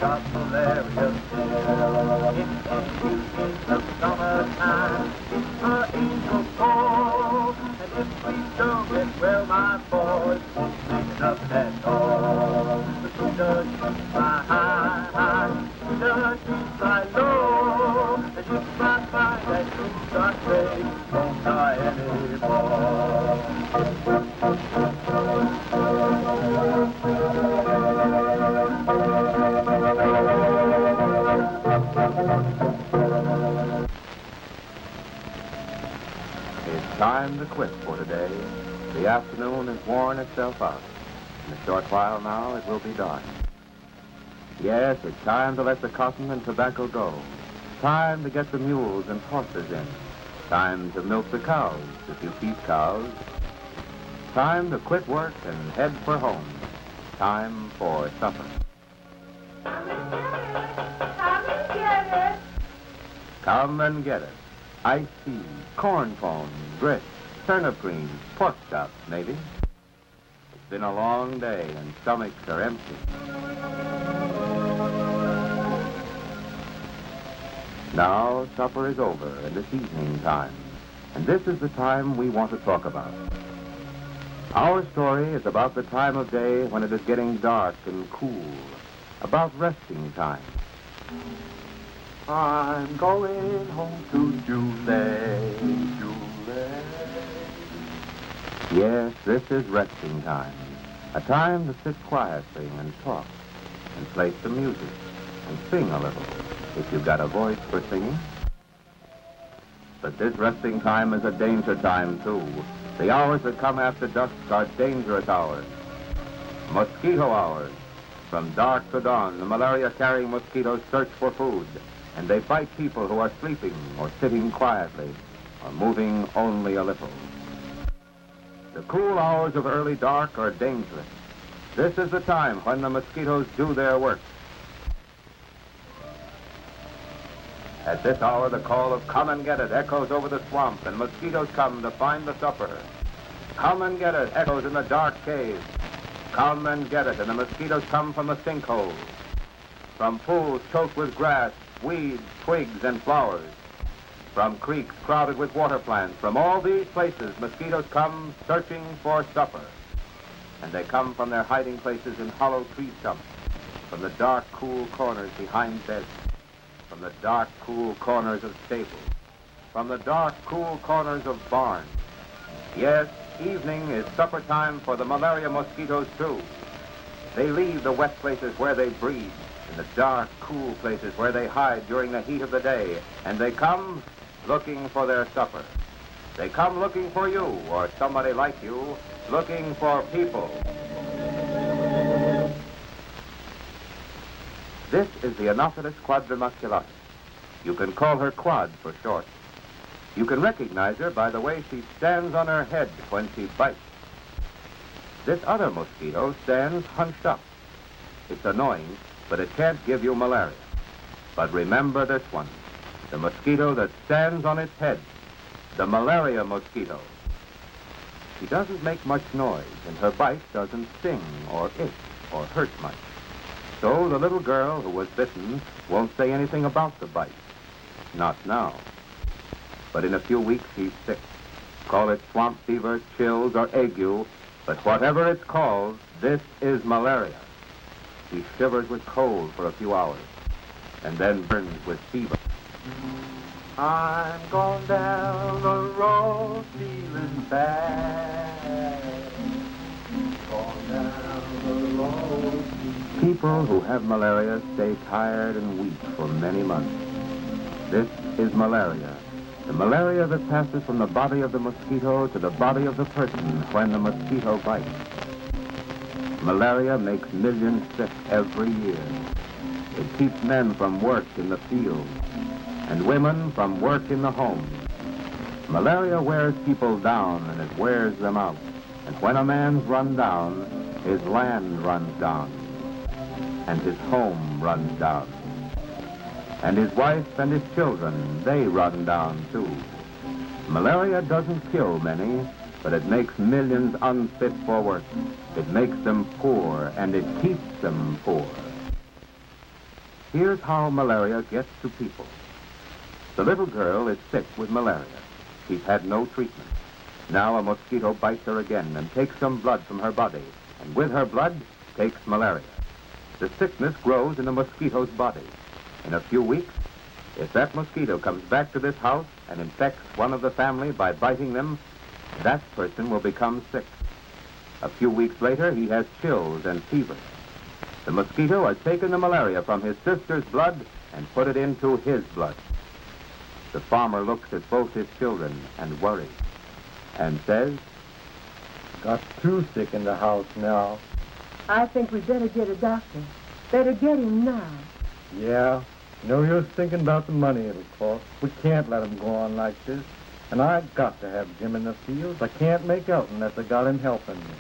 got malaria still. It's confused in the summertime. It's the angel call. And if we don't get well, my boys won't make it up at all. The mosquitoes fly high, mosquitoes fly low. And if I find that truth I say, won't die anymore. It's time to quit for today. The afternoon has worn itself out. In a short while now, it will be dark. Yes, it's time to let the cotton and tobacco go. Time to get the mules and horses in. Time to milk the cows, if you keep cows. Time to quit work and head for home. Time for supper. Come and get it. Come and get it. Iced tea, corn pone, grits, turnip greens, pork chops, maybe. It's been a long day and stomachs are empty. Now supper is over and it's evening time. And this is the time we want to talk about. Our story is about the time of day when it is getting dark and cool. About resting time. I'm going home to Julie. Yes, this is resting time. A time to sit quietly and talk and play some music and sing a little, if you've got a voice for singing. But this resting time is a danger time, too. The hours that come after dusk are dangerous hours. Mosquito hours. From dark to dawn, the malaria-carrying mosquitoes search for food, and they bite people who are sleeping or sitting quietly or moving only a little. The cool hours of early dark are dangerous. This is the time when the mosquitoes do their work. At this hour, the call of "Come and get it" echoes over the swamp, and mosquitoes come to find the supper. "Come and get it" echoes in the dark cave. Come and get it, and the mosquitoes come from the sinkholes, from pools choked with grass, weeds, twigs, and flowers, from creeks crowded with water plants. From all these places, mosquitoes come searching for supper. And they come from their hiding places in hollow tree stumps, from the dark, cool corners behind beds, from the dark, cool corners of stables, from the dark, cool corners of barns. Yes, evening is supper time for the malaria mosquitoes, too. They leave the wet places where they breed, in the dark, cool places where they hide during the heat of the day, and they come looking for their supper. They come looking for you, or somebody like you, looking for people. This is the Anopheles quadrimusculatus. You can call her Quad for short. You can recognize her by the way she stands on her head when she bites. This other mosquito stands hunched up. It's annoying, but it can't give you malaria. But remember this one, the mosquito that stands on its head, the malaria mosquito. She doesn't make much noise, and her bite doesn't sting or itch or hurt much. So the little girl who was bitten won't say anything about the bite. Not now. But in a few weeks, he's sick. Call it swamp fever, chills, or ague, but whatever it's called, this is malaria. He shivers with cold for a few hours, and then burns with fever. I'm going down the road feeling bad. Going down the road. People who have malaria stay tired and weak for many months. This is malaria. The malaria that passes from the body of the mosquito to the body of the person when the mosquito bites. Malaria makes millions sick every year. It keeps men from work in the fields and women from work in the home. Malaria wears people down and it wears them out. And when a man's run down, his land runs down. And his home runs down. And his wife and his children, they run down too. Malaria doesn't kill many, but it makes millions unfit for work. It makes them poor, and it keeps them poor. Here's how malaria gets to people. The little girl is sick with malaria. She's had no treatment. Now a mosquito bites her again and takes some blood from her body, and with her blood takes malaria. The sickness grows in the mosquito's body. In a few weeks, if that mosquito comes back to this house and infects one of the family by biting them, that person will become sick. A few weeks later, he has chills and fever. The mosquito has taken the malaria from his sister's blood and put it into his blood. The farmer looks at both his children and worries and says, Got too sick in the house now. I think we'd better get a doctor. Better get him now. Yeah, no use thinking about the money it'll cost. We can't let him go on like this. And I got to have Jim in the fields. I can't make out unless I got him helping me.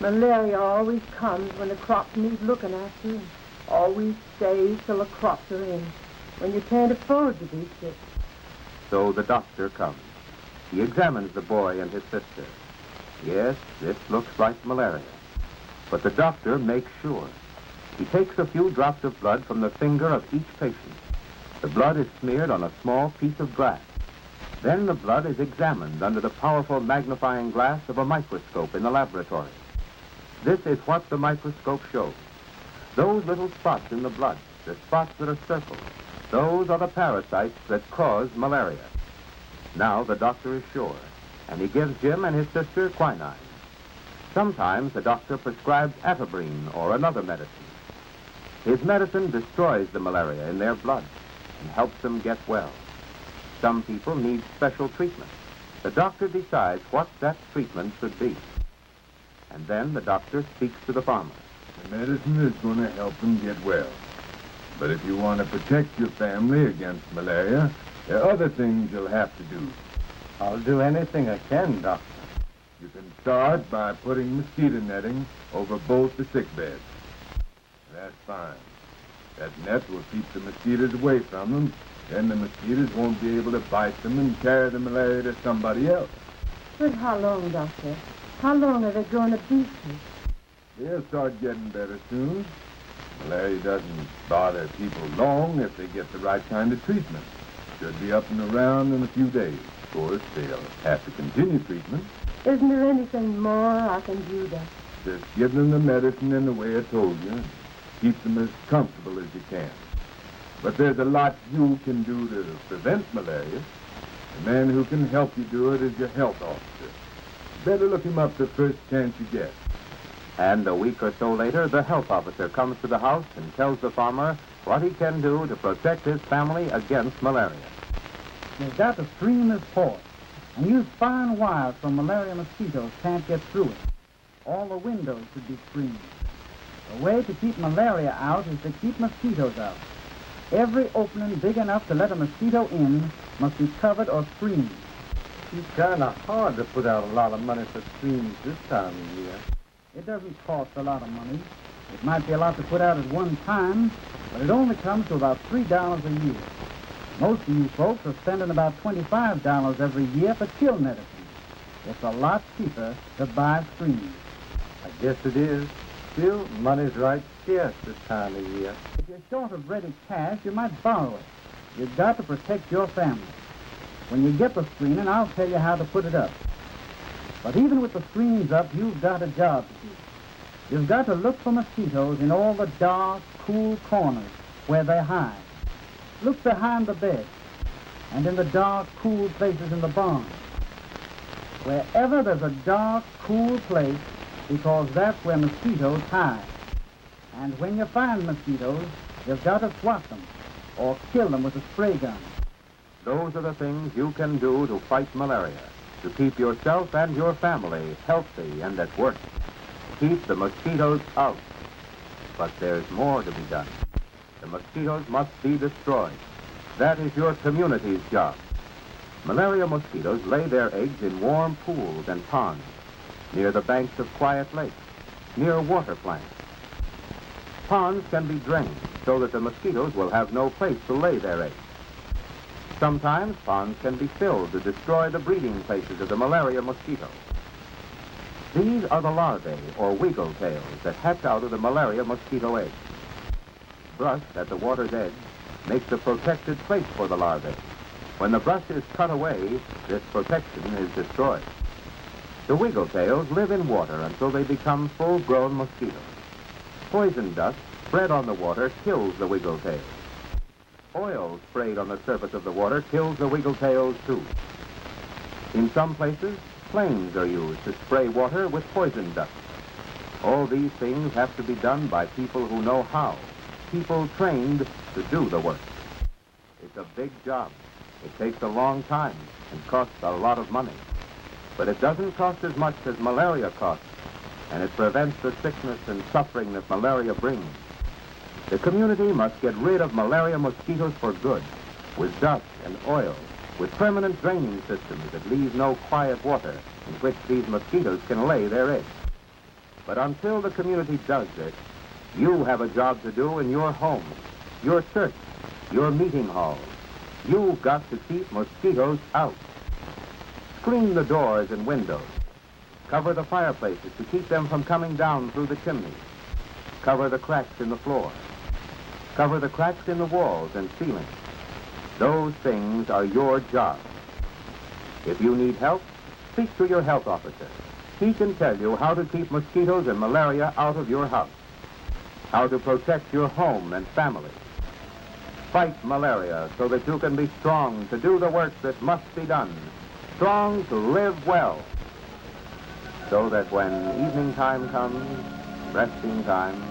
Malaria always comes when the crops need looking after, and always stays till the crops are in, when you can't afford to be sick. So the doctor comes. He examines the boy and his sister. Yes, this looks like malaria. But the doctor makes sure. He takes a few drops of blood from the finger of each patient. The blood is smeared on a small piece of glass. Then the blood is examined under the powerful magnifying glass of a microscope in the laboratory. This is what the microscope shows. Those little spots in the blood, the spots that are circled, those are the parasites that cause malaria. Now the doctor is sure, and he gives Jim and his sister quinine. Sometimes the doctor prescribes atabrine or another medicine. His medicine destroys the malaria in their blood and helps them get well. Some people need special treatment. The doctor decides what that treatment should be. And then the doctor speaks to the farmer. The medicine is going to help them get well. But if you want to protect your family against malaria, there are other things you'll have to do. I'll do anything I can, Doctor. You can start by putting mosquito netting over both the sick beds. That's fine. That net will keep the mosquitoes away from them. Then the mosquitoes won't be able to bite them and carry the malaria to somebody else. But how long, Doctor? How long are they going to be sick? They'll start getting better soon. Malaria doesn't bother people long if they get the right kind of treatment. Should be up and around in a few days. Of course, they'll have to continue treatment. Isn't there anything more I can do, Doctor? Just give them the medicine in the way I told you. Keep them as comfortable as you can. But there's a lot you can do to prevent malaria. The man who can help you do it is your health officer. Better look him up the first chance you get. And a week or so later, the health officer comes to the house and tells the farmer what he can do to protect his family against malaria. You've got to screen this porch and use fine wires so malaria mosquitoes can't get through it. All the windows should be screened. The way to keep malaria out is to keep mosquitoes out. Every opening big enough to let a mosquito in must be covered or screened. It's kind of hard to put out a lot of money for screens this time of year. It doesn't cost a lot of money. It might be a lot to put out at one time, but it only comes to about $3 a year. Most of you folks are spending about $25 every year for kill medicine. It's a lot cheaper to buy screens. I guess it is. Still, money's right scarce this time of year. If you're short of ready cash, you might borrow it. You've got to protect your family. When you get the screening, I'll tell you how to put it up. But even with the screens up, you've got a job to do. You've got to look for mosquitoes in all the dark, cool corners where they hide. Look behind the bed and in the dark, cool places in the barn. Wherever there's a dark, cool place, because that's where mosquitoes hide. And when you find mosquitoes, you've got to swat them or kill them with a spray gun. Those are the things you can do to fight malaria, to keep yourself and your family healthy and at work. Keep the mosquitoes out. But there's more to be done. The mosquitoes must be destroyed. That is your community's job. Malaria mosquitoes lay their eggs in warm pools and ponds, near the banks of quiet lakes, near water plants. Ponds can be drained so that the mosquitoes will have no place to lay their eggs. Sometimes ponds can be filled to destroy the breeding places of the malaria mosquito. These are the larvae, or wiggle tails, that hatch out of the malaria mosquito eggs. brush at the water's edge makes a protected place for the larvae. When the brush is cut away, this protection is destroyed. The wiggletails live in water until they become full-grown mosquitoes. Poison dust spread on the water kills the wiggletails. Oil sprayed on the surface of the water kills the wiggletails too. In some places, flames are used to spray water with poison dust. All these things have to be done by people who know how, people trained to do the work. It's a big job. It takes a long time and costs a lot of money. But it doesn't cost as much as malaria costs, and it prevents the sickness and suffering that malaria brings. The community must get rid of malaria mosquitoes for good, with dust and oil, with permanent draining systems that leave no quiet water in which these mosquitoes can lay their eggs. But until the community does this, you have a job to do in your homes, your church, your meeting halls. You've got to keep mosquitoes out. Screen the doors and windows. Cover the fireplaces to keep them from coming down through the chimneys. Cover the cracks in the floor. Cover the cracks in the walls and ceilings. Those things are your job. If you need help, speak to your health officer. He can tell you how to keep mosquitoes and malaria out of your house, how to protect your home and family. Fight malaria so that you can be strong to do the work that must be done, strong to live well, so that when evening time comes, resting time,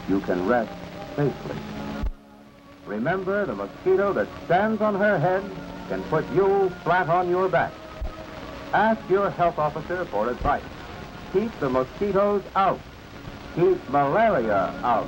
you can rest safely. Remember, the mosquito that stands on her head can put you flat on your back. Ask your health officer for advice. Keep the mosquitoes out. Keep malaria out.